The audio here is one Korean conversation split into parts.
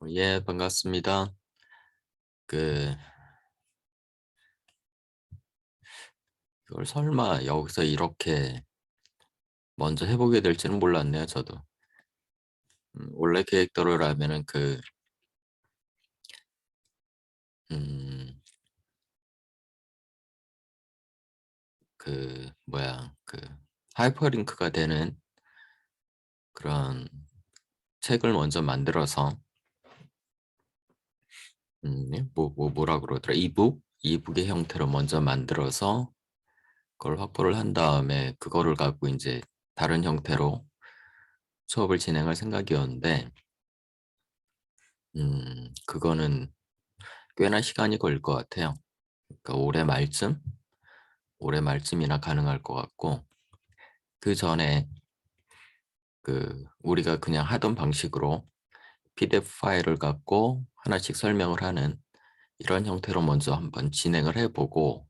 예, 반갑습니다. 그, 그걸 설마 여기서 이렇게 먼저 해보게 될지는 몰랐네요, 저도. 원래 계획대로라면은 음, 하이퍼링크가 되는 그런 책을 먼저 만들어서, 예? 뭐라 그러더라? 이북의 형태로 먼저 만들어서 그걸 확보를 한 다음에 그거를 갖고 이제 다른 형태로 수업을 진행할 생각이었는데, 그거는 꽤나 시간이 걸릴 것 같아요. 그러니까 올해 말쯤이나 가능할 것 같고, 그 전에 우리가 그냥 하던 방식으로 PDF 파일을 갖고 하나씩 설명을 하는 이런 형태로 먼저 한번 진행을 해보고,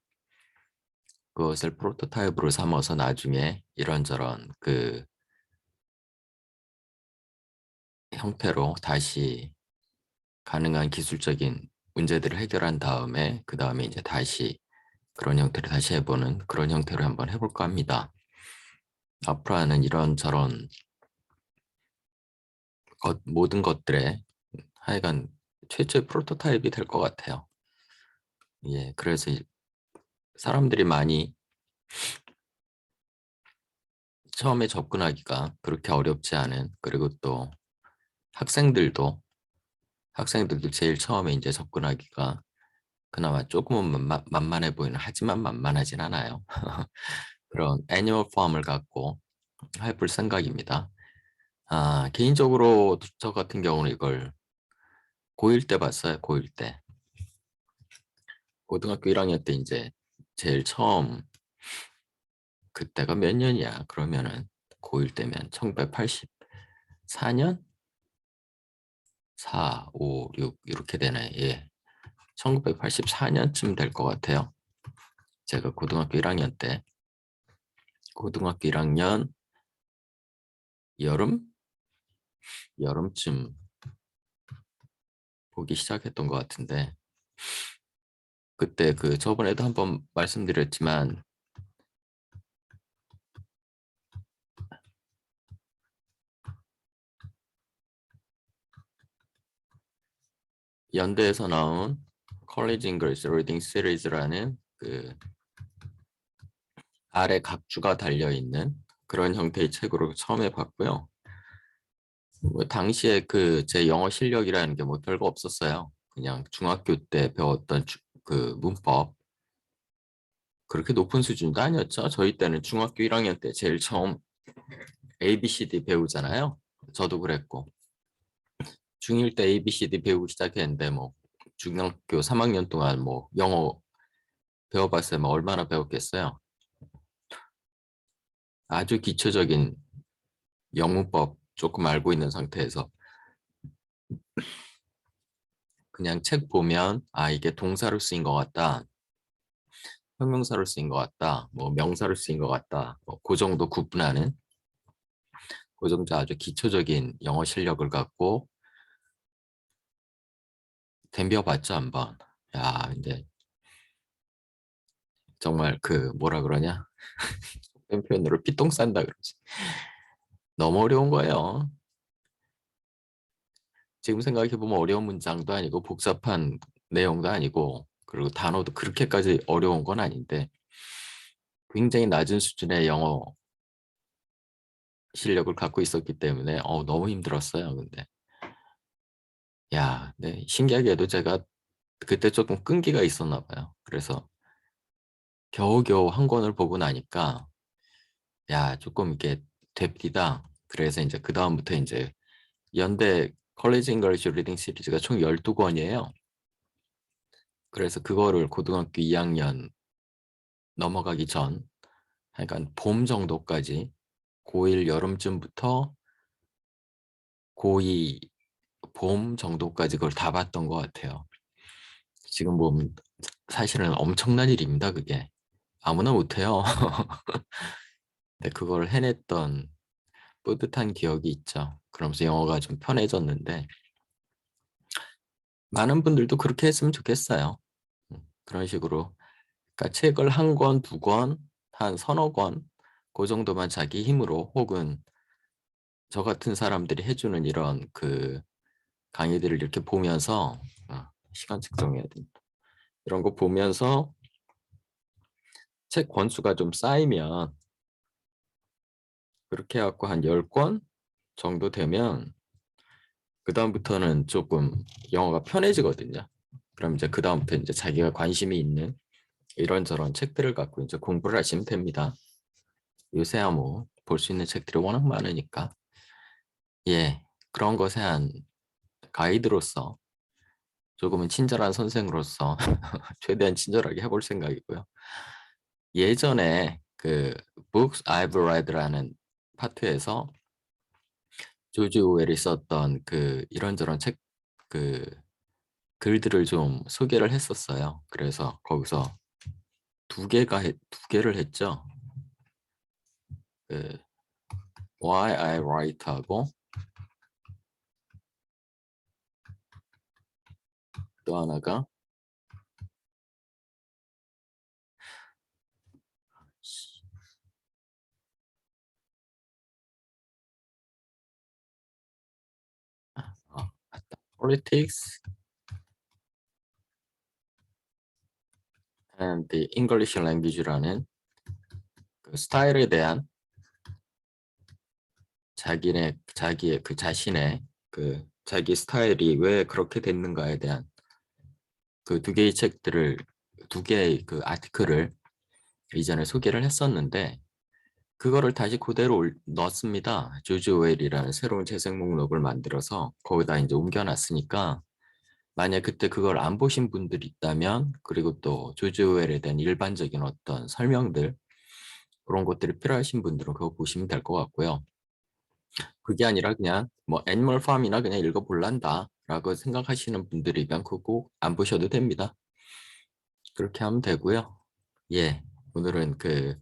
그것을 프로토타입으로 삼아서 나중에 이런저런 형태로 다시 가능한 기술적인 문제들을 해결한 다음에 그 다음에 이제 다시 그런 형태로 다시 해보는 그런 형태로 한번 해볼까 합니다. 앞으로 하는 이런저런 모든 것들에 하여간 최초의 프로토타입이 될 것 같아요. 예, 그래서 사람들이 많이 처음에 접근하기가 그렇게 어렵지 않은, 그리고 또 학생들도 학생들도 제일 처음에 이제 접근하기가 그나마 조금은 만만해 보이는, 하지만 만만하진 않아요. 그런 애니멀 폼을 갖고 해볼 생각입니다. 개인적으로 저 같은 경우는 이걸 고1 때 봤어요. 고1 때. 고등학교 1학년 때 이제 제일 처음, 그때가 몇 년이야? 그러면은 고1 때면 1984년? 4, 5, 6 이렇게 되네. 예. 1984년쯤 될 것 같아요. 제가 고등학교 1학년 때. 고등학교 1학년 여름? 여름쯤 보기 시작했던 것 같은데, 그때 저번에도 한번 말씀드렸지만 연대에서 나온 College English Reading Series라는 아래 각주가 달려있는 그런 형태의 책으로 처음 해봤고요. 뭐 당시에 제 영어 실력이라는 게 뭐 별거 없었어요. 그냥 중학교 때 배웠던 문법, 그렇게 높은 수준도 아니었죠. 저희 때는 중학교 1학년 때 제일 처음 ABCD 배우잖아요. 저도 그랬고, 중1 때 ABCD 배우기 시작했는데 뭐 중학교 3학년 동안 뭐 영어 배워봤어요. 뭐 얼마나 배웠겠어요. 아주 기초적인 영문법 조금 알고 있는 상태에서 그냥 책 보면 이게 동사로 쓰인 것 같다, 형용사로 쓰인 것 같다, 뭐 명사로 쓰인 것 같다, 뭐그 정도 구분하는 그 정도 아주 기초적인 영어 실력을 갖고 덤벼봤죠 한번. 야, 근데 정말 뭐라 그러냐, 뺀 표현으로 피똥 싼다 그러지. 너무 어려운 거예요. 지금 생각해보면 어려운 문장도 아니고 복잡한 내용도 아니고, 그리고 단어도 그렇게까지 어려운 건 아닌데 굉장히 낮은 수준의 영어 실력을 갖고 있었기 때문에 너무 힘들었어요. 근데 네, 신기하게도 제가 그때 조금 끈기가 있었나 봐요. 그래서 겨우겨우 한 권을 보고 나니까 조금 이게 됩디다. 그래서 이제 그 다음부터 이제 연대 컬리지 잉글리시 리딩 시리즈가 총 12권이에요. 그래서 그거를 고등학교 2학년 넘어가기 전, 그러니까 봄 정도까지, 고1 여름쯤부터 고2 봄 정도까지 그걸 다 봤던 것 같아요. 지금 보면 사실은 엄청난 일입니다, 그게. 아무나 못해요. 근데 그걸 해냈던 뿌듯한 기억이 있죠. 그러면서 영어가 좀 편해졌는데, 많은 분들도 그렇게 했으면 좋겠어요. 그런 식으로. 그러니까 책을 한 권, 두 권, 한 서너 권, 그 정도만 자기 힘으로 혹은 저 같은 사람들이 해주는 이런 그 강의들을 이렇게 보면서 시간 측정해야 된다. 이런 거 보면서 책 권수가 좀 쌓이면 그렇게 해갖고 한 10권 정도 되면 그다음부터는 조금 영어가 편해지거든요. 그럼 이제 그다음부터 이제 자기가 관심이 있는 이런저런 책들을 갖고 이제 공부를 하시면 됩니다. 요새야 뭐 볼 수 있는 책들이 워낙 많으니까. 예, 그런 것에 한 가이드로서 조금은 친절한 선생으로서 최대한 친절하게 해볼 생각이고요. 예전에 그 Books I've Read라는 파트에서 조지 오웰이 썼던 그 이런저런 책 그 글들을 좀 소개를 했었어요. 그래서 거기서 두 개를 했죠. 그 Why I Write하고 또 하나가 맞다. Politics and the English Language라는 그 스타일에 대한 자기의 그 자신의 그 자기 스타일이 왜 그렇게 됐는가에 대한 그 두 개의 책들을 두 개의 그 아티클을 이전에 소개를 했었는데 그거를 다시 그대로 넣었습니다. 조지 오웰이라는 새로운 재생 목록을 만들어서 거기다 이제 옮겨놨으니까 만약 그때 그걸 안 보신 분들이 있다면 그리고 또 조지 오웰에 대한 일반적인 어떤 설명들 그런 것들이 필요하신 분들은 그거 보시면 될 것 같고요. 그게 아니라 그냥 뭐 애니멀 팜이나 그냥 읽어볼란다 라고 생각하시는 분들이면 그거 꼭 안 보셔도 됩니다. 그렇게 하면 되고요. 예, 오늘은 그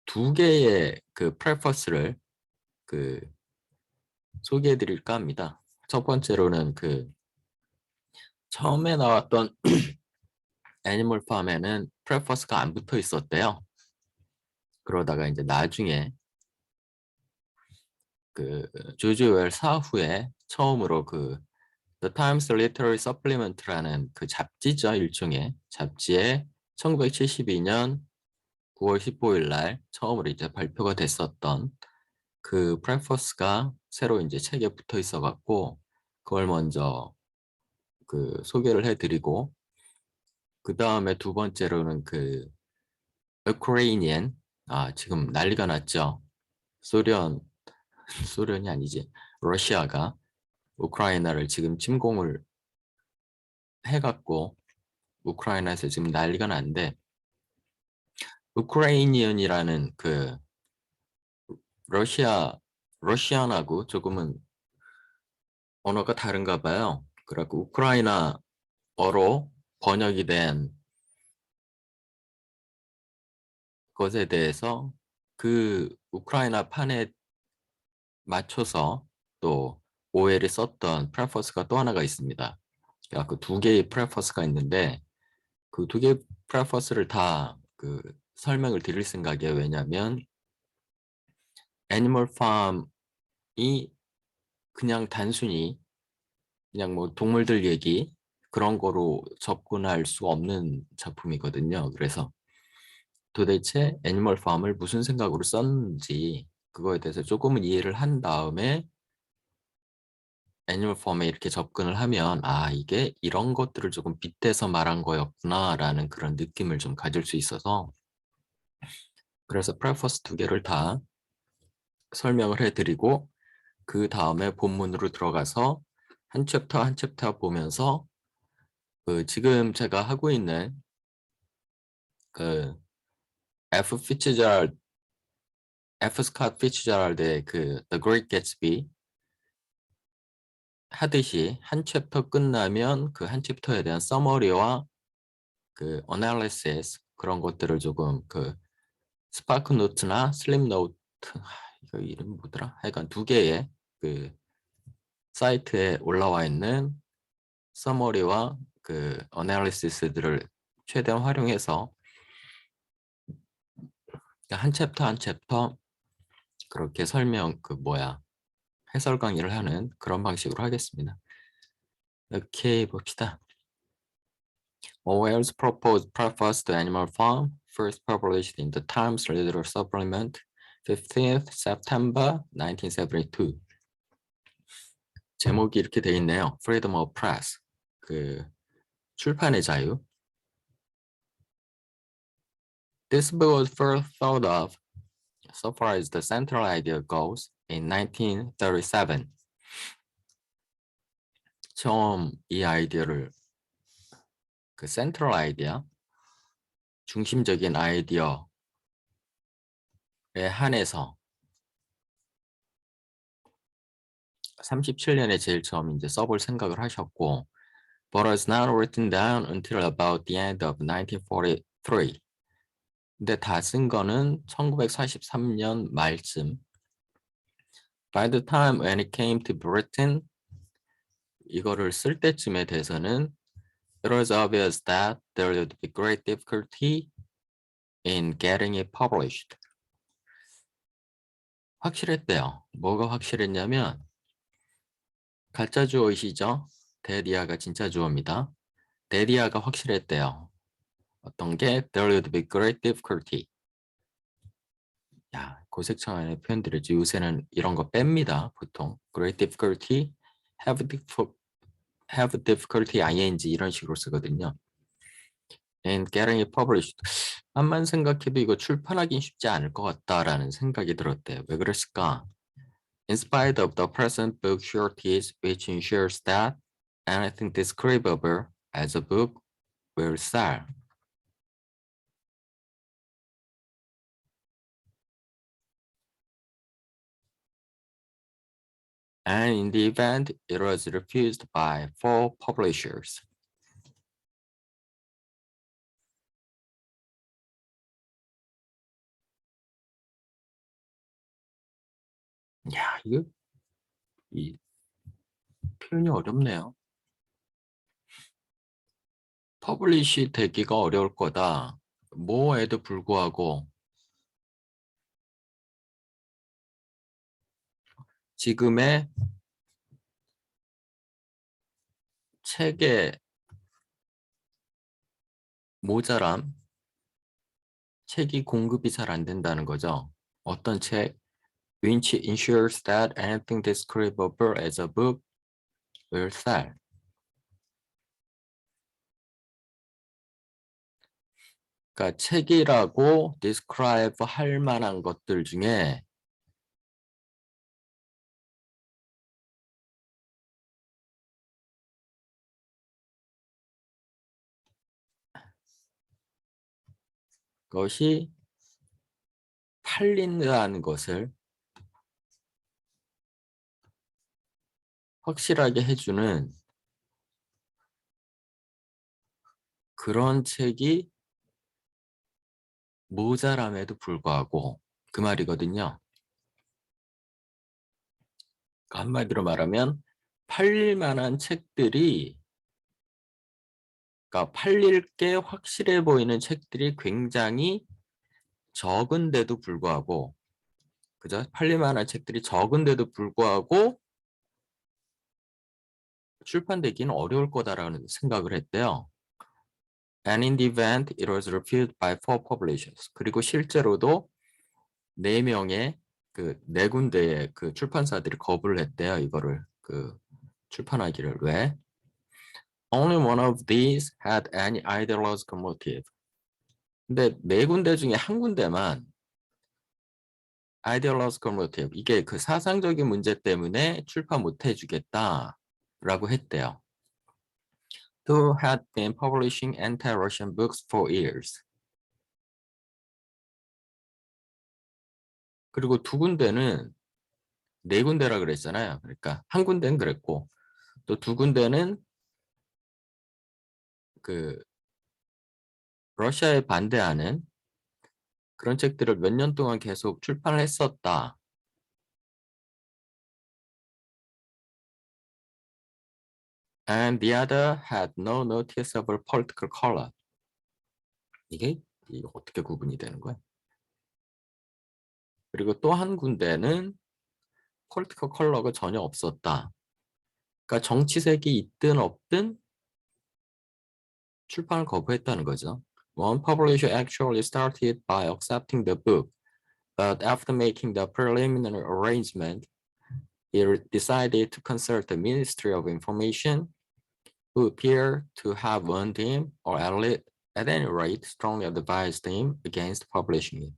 두 개의 그 프레퍼스를 그 소개해 드릴까 합니다. 첫 번째로는 그 처음에 나왔던 애니멀 팜에는 프레퍼스가 안 붙어 있었대요. 그러다가 이제 나중에 그 조지 오웰 사후에 처음으로 그 The Times Literary Supplement라는 그 잡지죠, 일종의 잡지에 1972년 9월 15일 날 처음으로 이제 발표가 됐었던 그 프레퍼스가 새로 이제 책에 붙어 있어 갖고 그걸 먼저 그 소개를 해드리고 그 다음에 두 번째로는 그 우크라이니안 지금 난리가 났죠. 소련 소련이 아니지 러시아가 우크라이나를 지금 침공을 해갖고 우크라이나에서 지금 난리가 났는데 우크라이니언이라는 그 러시아하고 조금은 언어가 다른가 봐요. 그래갖고 우크라이나어로 번역이 된 것에 대해서 그 우크라이나 판에 맞춰서 또 오엘이 썼던 프레퍼스가 또 하나가 있습니다. 그래갖고 두 개의 프레퍼스가 있는데 그 두 개의 프레퍼스를 다 그 설명을 드릴 생각이에요. 왜냐하면 애니멀 팜이 그냥 단순히 그냥 뭐 동물들 얘기 그런 거로 접근할 수 없는 작품이거든요. 그래서 도대체 애니멀 팜을 무슨 생각으로 썼는지 그거에 대해서 조금은 이해를 한 다음에 애니멀 팜에 이렇게 접근을 하면 이게 이런 것들을 조금 빗대서 말한 거였구나라는 그런 느낌을 좀 가질 수 있어서 그래서 프레퍼스 두 개를 다 설명을 해드리고 그 다음에 본문으로 들어가서 한 챕터 한 챕터 보면서 그 지금 제가 하고 있는 그 F 피츠제랄드 F 스캇 피츠제랄드의 그 The Great Gatsby 하듯이 한 챕터 끝나면 그 한 챕터에 대한 서머리와 그 어널리시스 그런 것들을 조금 그 스파크 노트나 슬립 노트 이거 이름 뭐더라? 하여간 두 개의 그 사이트에 올라와 있는 서머리와 그 어널리시스들을 최대한 활용해서 한 챕터 한 챕터 그렇게 해설 강의를 하는 그런 방식으로 하겠습니다. 이렇게 봅시다. Orwell's proposed preface to Animal Farm, first published in the Times Literary Supplement, 15th September 1972. 제목이 이렇게 돼 있네요. Freedom of Press, 그 출판의 자유. This book was first thought of, so far as the central idea goes, in 1937. 처음 이 아이디어를 그 센트럴 아이디어, 중심적인 아이디어에 한해서 37년에 제일 처음 이제 써볼 생각을 하셨고, but was not written down until about the end of 1943. 근데 다 쓴 거는 1943년 말쯤. By the time when it came to Britain, 이거를 쓸 때쯤에 돼서는 it was obvious that there would be great difficulty in getting it published. 확실했대요. 뭐가 확실했냐면 가짜 주어이시죠? 데리아가 진짜 주어입니다. 데리아가 확실했대요. 어떤 게 there would be great difficulty. 야, 고색청 안에 표현들이지 요새는 이런 거 뺍니다. 보통 great difficulty, have difficulty ing 이런 식으로 쓰거든요. And getting it published. 암만 생각해도 이거 출판하긴 쉽지 않을 것 같다라는 생각이 들었대요. 왜 그랬을까? In spite of the present book shortage, which ensures that anything describable as a book will sell. And in the event, it was refused by 4 publishers. 야, 이 표현이 어렵네요. 퍼블리시 되기가 어려울 거다. 뭐에도 불구하고 지금의 책의 모자람, 책이 공급이 잘 안 된다는 거죠. 어떤 책? Which ensures that anything describable as a book will sell. 그러니까 책이라고 describe 할 만한 것들 중에 그것이 팔린다는 것을 확실하게 해주는 그런 책이 모자람에도 불구하고 그 말이거든요. 한마디로 말하면 팔릴 만한 책들이 그러니까 팔릴 게 확실해 보이는 책들이 굉장히 적은데도 불구하고 그죠? 팔릴 만한 책들이 적은데도 불구하고 출판되기는 어려울 거다라는 생각을 했대요. And in the event, it was refused by 4 publishers. 그리고 실제로도 4명의 그 4군데의 그 출판사들이 거부를 했대요. 이거를 그 출판하기를. 왜? Only one of these had any ideological motive. 근데 4군데 중에 한 군데만 ideological motive, 이게 그 사상적인 문제 때문에 출판 못 해주겠다라고 했대요. Who had been publishing anti-Russian books for years. 그리고 2군데는 4군데라 그랬잖아요. 그러니까 한 군데는 그랬고 또 2군데는 그 러시아에 반대하는 그런 책들을 몇 년 동안 계속 출판을 했었다. and the other had no noticeable political color. 이게 어떻게 구분이 되는 거야? 그리고 또 한 군데는 political 컬러가 전혀 없었다. 그러니까 정치색이 있든 없든 출판을 거부했다는 거죠. One publisher actually started by accepting the book, but after making the preliminary arrangement, he decided to consult the Ministry of Information, who appear to have warned him, or at any rate, strongly advised him against publishing it.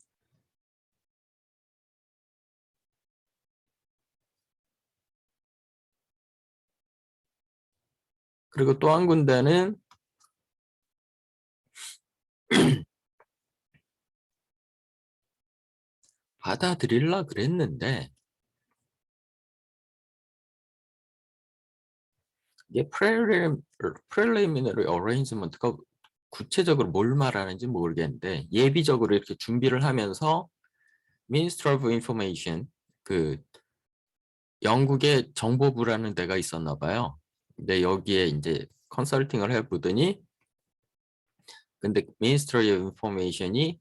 그리고 또 한 군데는 받아들일라 그랬는데 이게 preliminary arrangement가 구체적으로 뭘 말하는지 모르겠는데 예비적으로 이렇게 준비를 하면서 Ministry of Information 그 영국의 정보부라는 데가 있었나 봐요. 근데 여기에 이제 컨설팅을 해보더니 근데 Ministry of Information이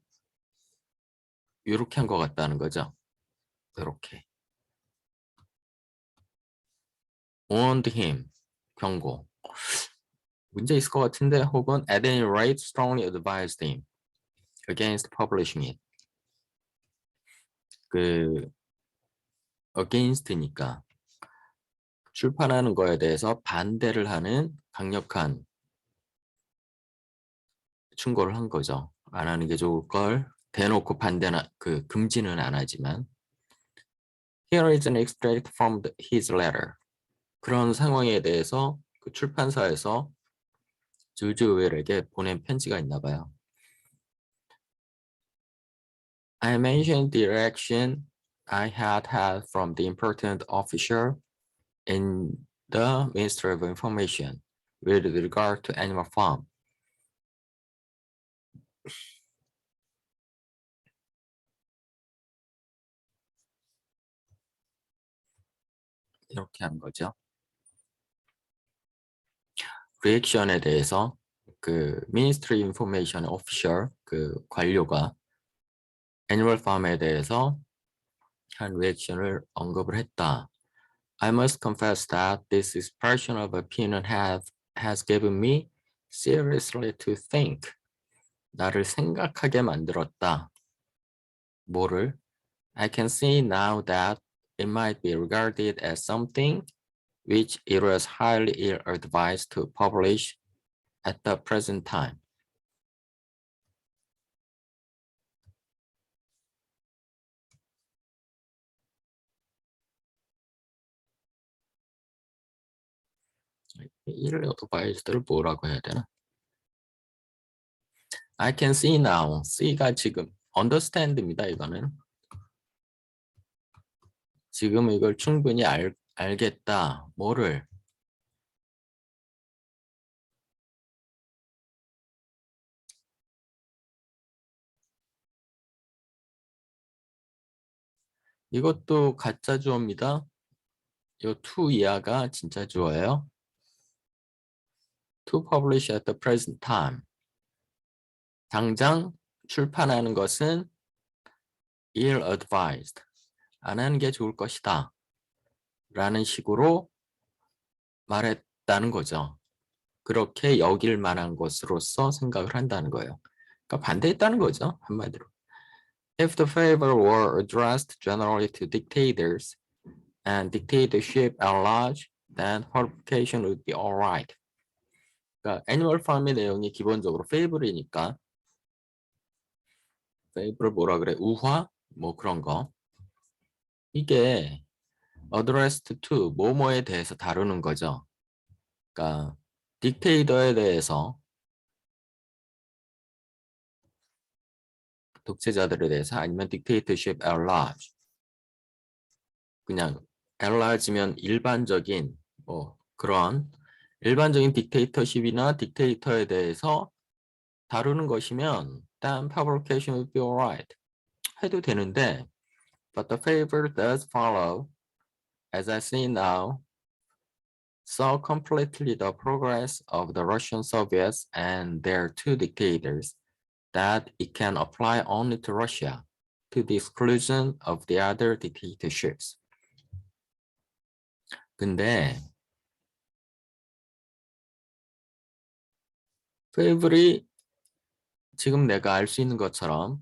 이렇게 한 것 같다는 거죠. 이렇게 warned him 경고 문제 있을 것 같은데 혹은 at any rate strongly advised him against publishing it. 그 against니까 출판하는 거에 대해서 반대를 하는 강력한 충고를 한 거죠. 안 하는 게 좋을 걸 대놓고 반대나 금지는 안 하지만 Here is an extract from his letter. 그런 상황에 대해서 그 출판사에서 조지 오웰에게 보낸 편지가 있나 봐요. I mentioned the reaction I had had from the important official in the Ministry of Information with regard to Animal Farm. 이렇게 한 거죠. 리액션에 대해서 그 Ministry Information Official 그 관료가 Animal Farm에 대해서 한 리액션을 언급을 했다. I must confess that this expression of opinion has given me seriously to think. 나를 생각하게 만들었다. 뭐를? I can see now that it might be regarded as something which it was highly ill-advised to publish at the present time. ill-advised를 뭐라고 해야 되나? I can see now. C가 지금 understand입니다. 이거는. 지금 이걸 충분히 알겠다. 뭐를? 이것도 가짜 주어입니다. 이 to 이하가 진짜 주어예요. To publish at the present time. 당장 출판하는 것은 ill-advised. 안 하는 게 좋을 것이다. 라는 식으로 말했다는 거죠. 그렇게 여길 만한 것으로서 생각을 한다는 거예요. 그러니까 반대했다는 거죠. 한마디로. If the favor were addressed generally to dictators and dictatorship at large, then publication would be alright. 그러니까 애니멀 팜의 내용이 기본적으로 favor이니까 favor를 뭐라 그래? 우화? 뭐 그런 거. 이게 addressed to 뭐뭐에 대해서 다루는 거죠. 그러니까 딕테이터에 대해서 독재자들에 대해서 아니면 dictatorship at large 그냥 at large면 일반적인 뭐 그런 일반적인 딕테이터십이나 딕테이터에 대해서 다루는 것이면 then publication would be alright 해도 되는데 but the favor does follow as I see now saw completely the progress of the Russian Soviets and their two dictators that it can apply only to Russia, to the exclusion of the other dictatorships. 근데 페이블이 지금 내가 알 수 있는 것처럼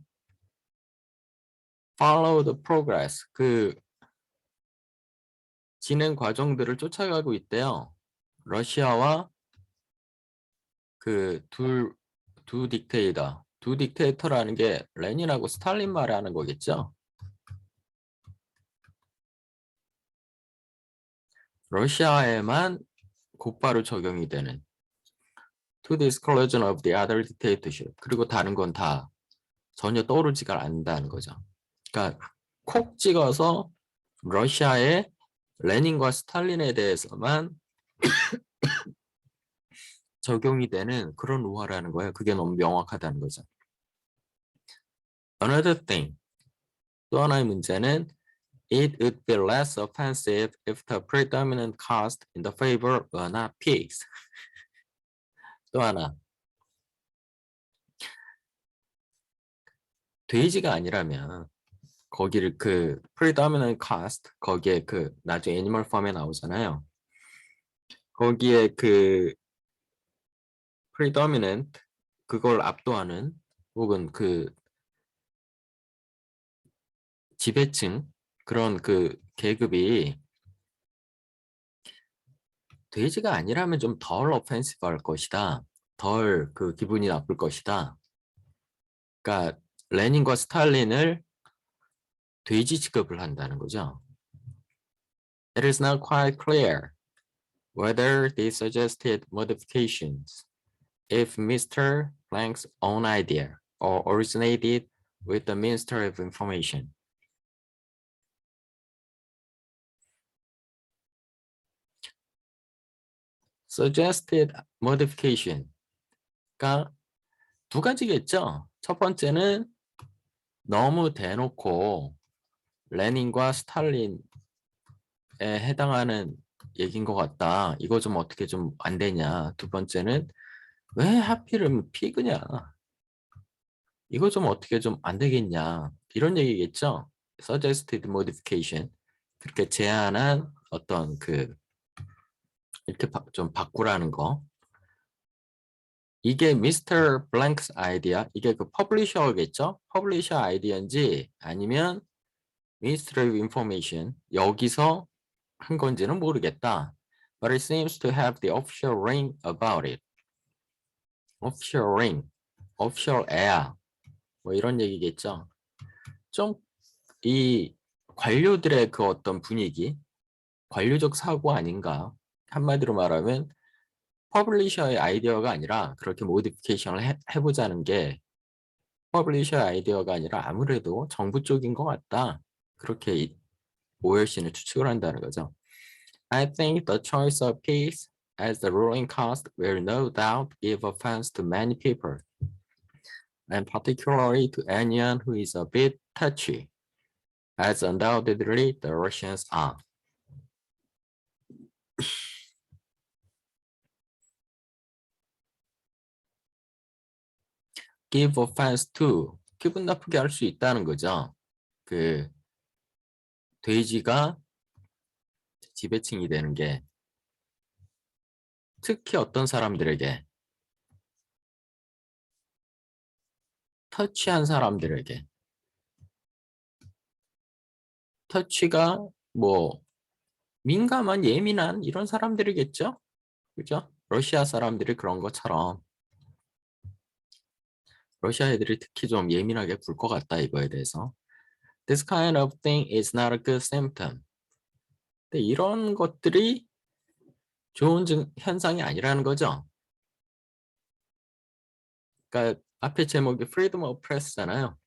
follow the progress, 그 진행 과정들을 쫓아가고 있대요. 러시아와 그 두 딕테이터, 두 딕테이터라는 게 레닌하고 스탈린 말하는 거겠죠? 러시아에만 곧바로 적용이 되는 to the exclusion of the other dictatorship. 그리고 다른 건 다 전혀 떠오르지가 않는다는 거죠. 그러니까 콕 찍어서 러시아의 레닌과 스탈린에 대해서만 적용이 되는 그런 우화라는 거예요. 그게 너무 명확하다는 거죠. Another thing, 또 하나의 문제는 it would be less offensive if the predominant caste in the favor were not pigs. 또 하나, 돼지가 아니라면 거기를 그 predominant caste, 거기에 그 나중에 애니멀 팜에 나오잖아요. 거기에 그 predominant, 그걸 압도하는 혹은 그 지배층, 그런 그 계급이 돼지가 아니라면 좀 덜 오펜시브 할 것이다. 덜 그 기분이 나쁠 것이다. 그러니까 레닌과 스탈린을 돼지 취급을 한다는 거죠. It is not quite clear whether they suggested modifications if Mr. Blank's own idea or originated with the Minister of Information. Suggested modification. 그러니까 두 가지겠죠. 첫 번째는 너무 대놓고 레닌과 스탈린에 해당하는 얘기인 것 같다. 이거 좀 어떻게 좀 안 되냐. 두 번째는 왜 하필은 피그냐. 이거 좀 어떻게 좀 안 되겠냐. 이런 얘기겠죠. Suggested modification. 그렇게 제안한 어떤 그 이렇게 좀 바꾸라는 거. 이게 미스터 블랭크스 아이디어. 이게 그 퍼블리셔겠죠. 퍼블리셔 아이디어인지 아니면 Ministry of Information 여기서 한 건지는 모르겠다. But it seems to have the official ring about it. Official ring, official air. 뭐 이런 얘기겠죠. 좀 이 관료들의 그 어떤 분위기, 관료적 사고 아닌가. 한마디로 말하면 퍼블리셔의 아이디어가 아니라 그렇게 모디피케이션을 해보자는 게 퍼블리셔의 아이디어가 아니라 아무래도 정부 쪽인 것 같다. 그렇게 OLC는 추측을 한다는 거죠. I think the choice of pigs as the ruling caste will no doubt give offense to many people, and particularly to anyone who is a bit touchy, as undoubtedly the Russians are. Give offense to, 기분 나쁘게 할 수 있다는 거죠. 그 돼지가 지배층이 되는 게 특히 어떤 사람들에게, 터치한 사람들에게, 터치가 뭐 민감한 예민한 이런 사람들이겠죠? 그죠? 러시아 사람들이 그런 것처럼 러시아 애들이 특히 좀 예민하게 굴 것 같다 이거에 대해서. This kind of thing is not a good symptom. 근데 이런 것들이 좋은 현상이 아니라는 거죠. 그러니까 앞에 제목이 Freedom of Press잖아요.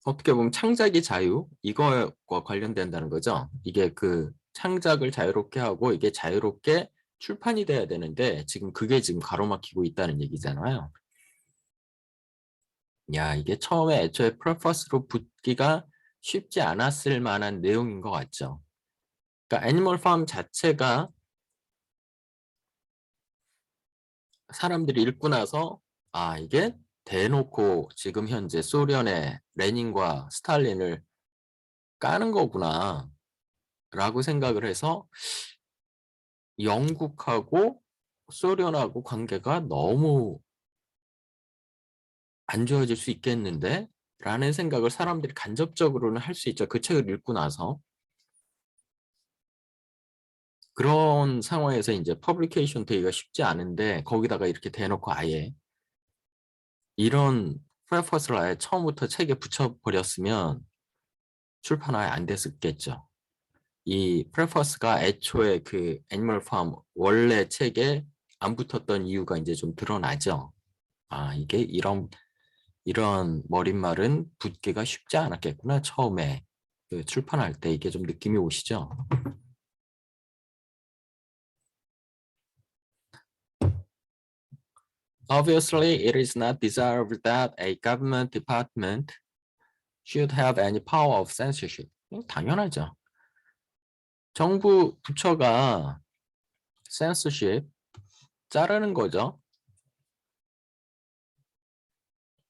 어떻게 보면 창작의 자유 이거와 관련된다는 거죠. 이게 그 창작을 자유롭게 하고 이게 자유롭게 출판이 돼야 되는데 지금 그게 지금 가로막히고 있다는 얘기잖아요. 야, 이게 처음에 애초에 프레퍼스로 붙기가 쉽지 않았을 만한 내용인 것 같죠. 그러니까 애니멀 팜 자체가 사람들이 읽고 나서 아, 이게 대놓고 지금 현재 소련의 레닌과 스탈린을 까는 거구나 라고 생각을 해서 영국하고 소련하고 관계가 너무 안 좋아질 수 있겠는데? 라는 생각을 사람들이 간접적으로는 할 수 있죠. 그 책을 읽고 나서. 그런 상황에서 이제 퍼블리케이션 되기가 쉽지 않은데 거기다가 이렇게 대놓고 아예 이런 프레퍼스를 아예 처음부터 책에 붙여버렸으면 출판 아예 안 됐었겠죠. 이 프레퍼스가 애초에 그 애니멀 팜 원래 책에 안 붙었던 이유가 이제 좀 드러나죠. 아, 이게 이런 머릿말은 붙기가 쉽지 않았겠구나. 처음에 그 출판할 때 이게 좀 느낌이 오시죠? Obviously, it is not desirable that a government department should have any power of censorship. 당연하죠. 정부 부처가 censorship 자르는 거죠.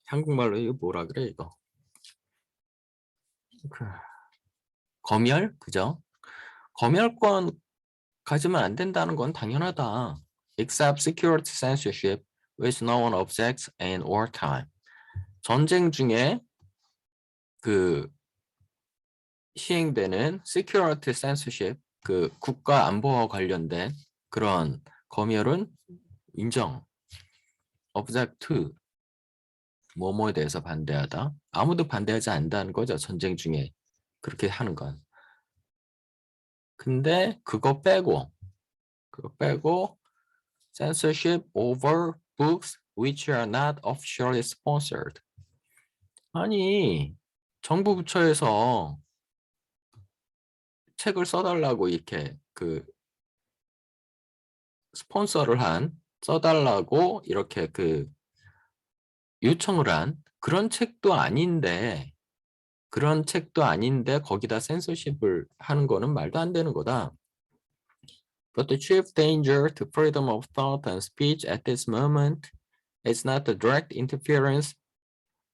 한국말로 이거 뭐라 그래 이거? 검열? 그죠? 검열권 가지면 안 된다는 건 당연하다. Except security censorship, which no one objects in wartime. 전쟁 중에 그 시행되는 security censorship, 그 국가 안보와 관련된 그런 검열은 인정. object to, 뭐뭐에 대해서 반대하다. 아무도 반대하지 않는다는 거죠. 전쟁 중에 그렇게 하는 건. 근데 그거 빼고 censorship over books which are not officially sponsored. 아니, 정부 부처에서 책을 써달라고 이렇게 그 스폰서를 써달라고 이렇게 그 요청을 한 그런 책도 아닌데 거기다 censorship을 하는 거는 말도 안 되는 거다. But the chief danger to freedom of thought and speech at this moment is not the direct interference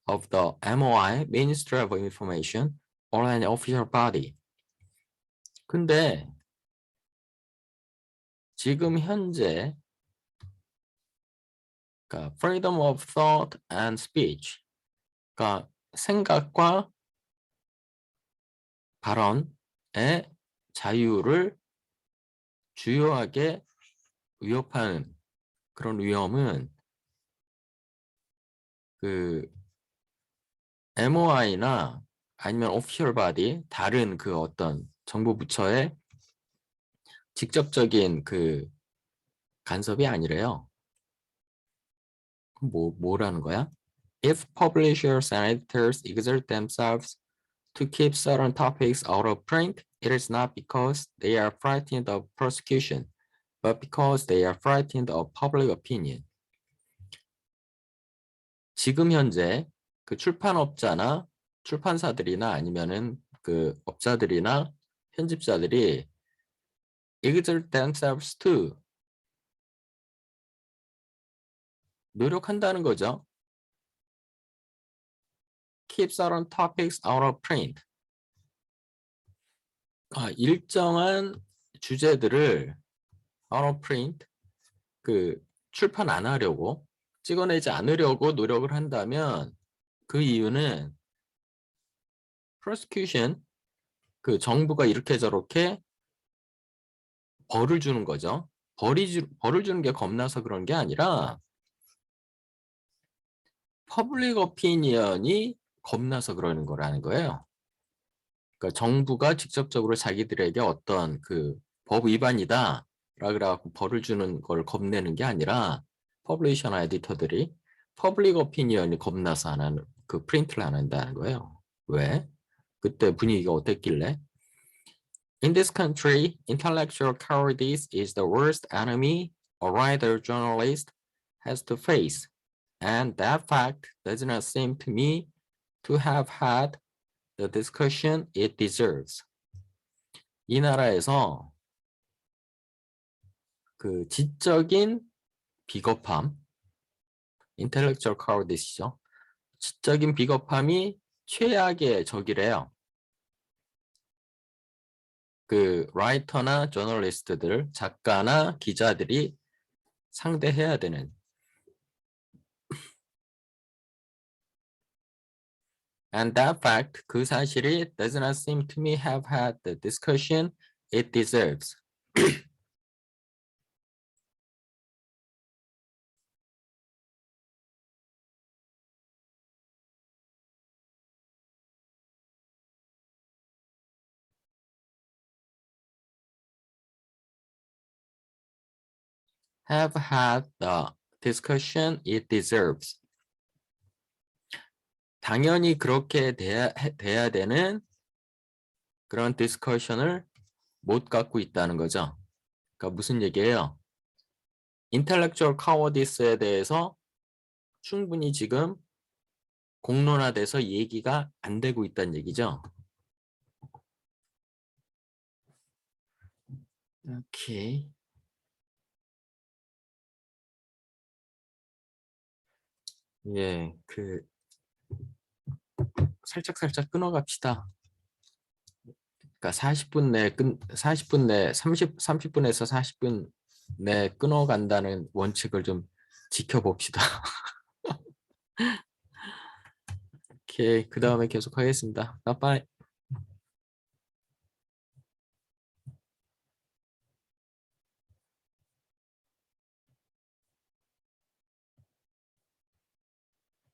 of the MOI, Ministry of Information, or an official body. 근데 지금 현재 그러니까 freedom of thought and speech, 그러니까 생각과 발언의 자유를 주요하게 위협하는 그런 위험은 그 MOI나 아니면 official body, 다른 그 어떤 정부 부처의 직접적인 그 간섭이 아니래요. 그럼 뭐라는 거야? If publishers and editors exert themselves to keep certain topics out of print, it is not because they are frightened of prosecution, but because they are frightened of public opinion. 지금 현재 그 출판업자나 출판사들이나 아니면은 그 업자들이나 편집자들이 exert themselves to 노력한다는 거죠. Keep certain topics out of print. 일정한 주제들을 out of print, 그 출판 안 하려고, 찍어내지 않으려고 노력을 한다면 그 이유는 prosecution, 그 정부가 이렇게 저렇게 벌을 주는 거죠. 벌을 주는 게 겁나서 그런 게 아니라 퍼블릭 오피니언이 겁나서 그러는 거라는 거예요. 그러니까 정부가 직접적으로 자기들에게 어떤 그 법 위반이다 라 그래갖고 벌을 주는 걸 겁내는 게 아니라 퍼블리셔나 에디터들이 퍼블릭 오피니언이 겁나서 안 하는, 그 프린트를 안 한다는 거예요. 왜? 그때 분위기가 어땠길래? In this country, intellectual cowardice is the worst enemy a writer journalist has to face, and that fact does not seem to me to have had the discussion it deserves. 이 나라에서 그 지적인 비겁함, intellectual cowardice죠. 지적인 비겁함이 최악의 적이래요. 그 라이터나 저널리스트들, 작가나 기자들이 상대해야 되는. And that fact, 그 사실이 does not seem to me have had the discussion it deserves. have had the discussion it deserves. 당연히 그렇게 돼야 되는 그런 디스커션을 못 갖고 있다는 거죠. 그러니까 무슨 얘기예요? 인텔렉추얼 카워디스에 대해서 충분히 지금 공론화돼서 얘기가 안 되고 있다는 얘기죠. 오케이. 예, 그 살짝 끊어갑시다. 그러니까 40분 내 40분 내 30분에서 40분 내 끊어간다는 원칙을 좀 지켜봅시다. 오케이, 그 다음에 계속 하겠습니다. 빠빠이.